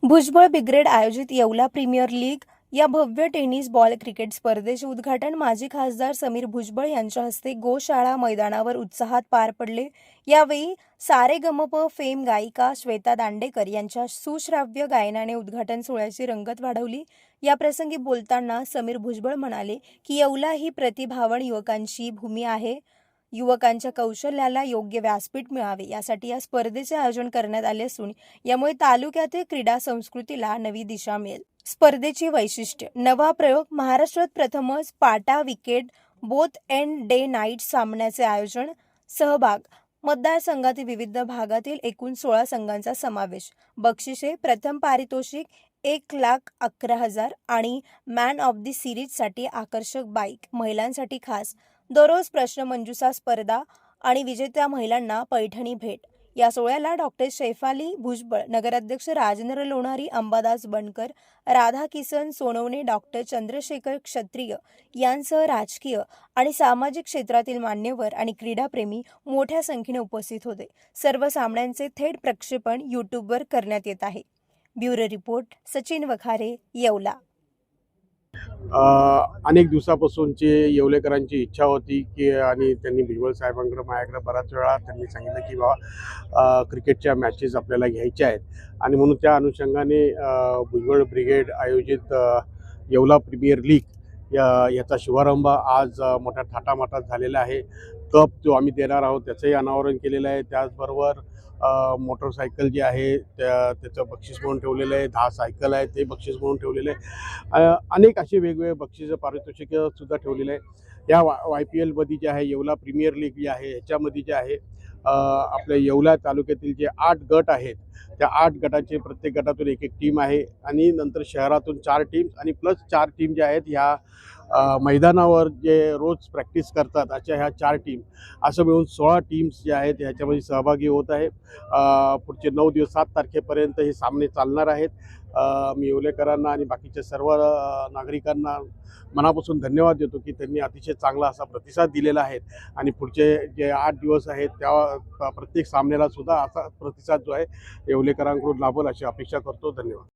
Bhujbal brigade आयोजित Yeola premier league या भव्य टेनिस बॉल क्रिकेट स्पर्धेचे उद्घाटन माजी खासदार समीर भुजबळ यांच्या हस्ते गोशाळा मैदानावर उत्साहात पार पडले। यावेळी सारेगमप फेम गायिका श्वेता दांडेकर यांच्या सुश्राव्य गायनाने उद्घाटन सोहळ्याची रंगत वाढवली। याप्रसंगी बोलताना समीर भुजबळ म्हणाले की येवला ही प्रतिभावान युवकांची भूमी आहे। युवकांच्या कौशल्याला योग्य व्यासपीठ मिळावे यासाठी या स्पर्धेचे आयोजन करण्यात आले असून यामुळे तालुक्यातील क्रीडा संस्कृतीला नवी दिशा मिळेल। स्पर्धेची वैशिष्ट्य नवा प्रयोग महाराष्ट्रात प्रथमच पाटा wicket both end day night सामन्याचे आयोजन। सहभाग मतदारसंघातील विविध भागातील एकूण 16 संघांचा समावेश। बक्षिसे प्रथम पारितोषिक 1,11,000 आणि मॅन ऑफ द सिरीजसाठी आकर्षक बाईक। महिलांसाठी खास दररोज प्रश्नमंजुषा स्पर्धा आणि विजेत्या महिलांना पैठणी भेट। या सोहळ्याला डॉक्टर शैफाली भुजबळ, नगराध्यक्ष राजेंद्र लोणारी, अंबादास बनकर, राधा किसन सोनवणे, डॉक्टर चंद्रशेखर क्षत्रिय यांसह राजकीय आणि सामाजिक क्षेत्रातील मान्यवर आणि क्रीडाप्रेमी मोठ्या संख्येने उपस्थित होते। सर्व सामन्यांचे थेट प्रक्षेपण यूट्यूबवर करण्यात येत आहे। Bureau report, Sachin Wakhare, Yeola. अनेक दिवसापासूनची येवलेकरांची इच्छा होती की आणि त्यांनी भुजबळ साहेबांकडे माझ्याकडे बराच वेळा त्यांनी सांगितलं की बाबा क्रिकेटच्या मॅचेस आपल्याला घ्यायच्या आहेत आणि म्हणून त्या अनुषंगाने भुजबळ ब्रिगेड आयोजित येवला प्रीमियर लीग याचा शुभारंभ आज मोठ्या थाटामाटात झालेला आहे। कप जो आम्ही देणार आहोत त्याचंही अनावरण केलेलं आहे। त्याचबरोबर मोटरसायकल जी आहे त्याचं बक्षीस म्हणून ठेवलेलं आहे। 10 सायकल आहे ते बक्षीस म्हणून ठेवलेलं आहे। अनेक असे वेगवेगळे बक्षीस पारितोषिकं सुद्धा ठेवलेले आहे। या YPL मध्ये जे आहे येवला प्रीमियर लीग जी आहे ह्याच्यामध्ये जे आहे आपल्या येवला तालुक्यातील जे 8 गट आहेत त्या 8 गटाचे प्रत्येक गटातून एक टीम आहे आणि नंतर शहरातून 4 टीम्स आणि प्लस 4 टीम ज्या आहेत ह्या मैदानावर जे रोज प्रॅक्टिस करतात अशा ह्या 4 टीम असं मिळून 16 टीम्स ज्या आहेत ह्याच्यामध्ये सहभागी होत आहे। पुढचे 9 दिवस 7 तारखेपर्यंत हे सामने चालणार आहेत। मी येवलेकरांना आणि बाकीच्या सर्व नागरिकांना मनापासून धन्यवाद देतो की त्यांनी अतिशय चांगला असा प्रतिसाद दिलेला आहे आणि पुढचे जे 8 दिवस आहेत त्या प्रत्येक सामन्याला सुद्धा असा प्रतिसाद जो आहे येवलेकरांकडून लाभेल अशी अपेक्षा करतो। धन्यवाद।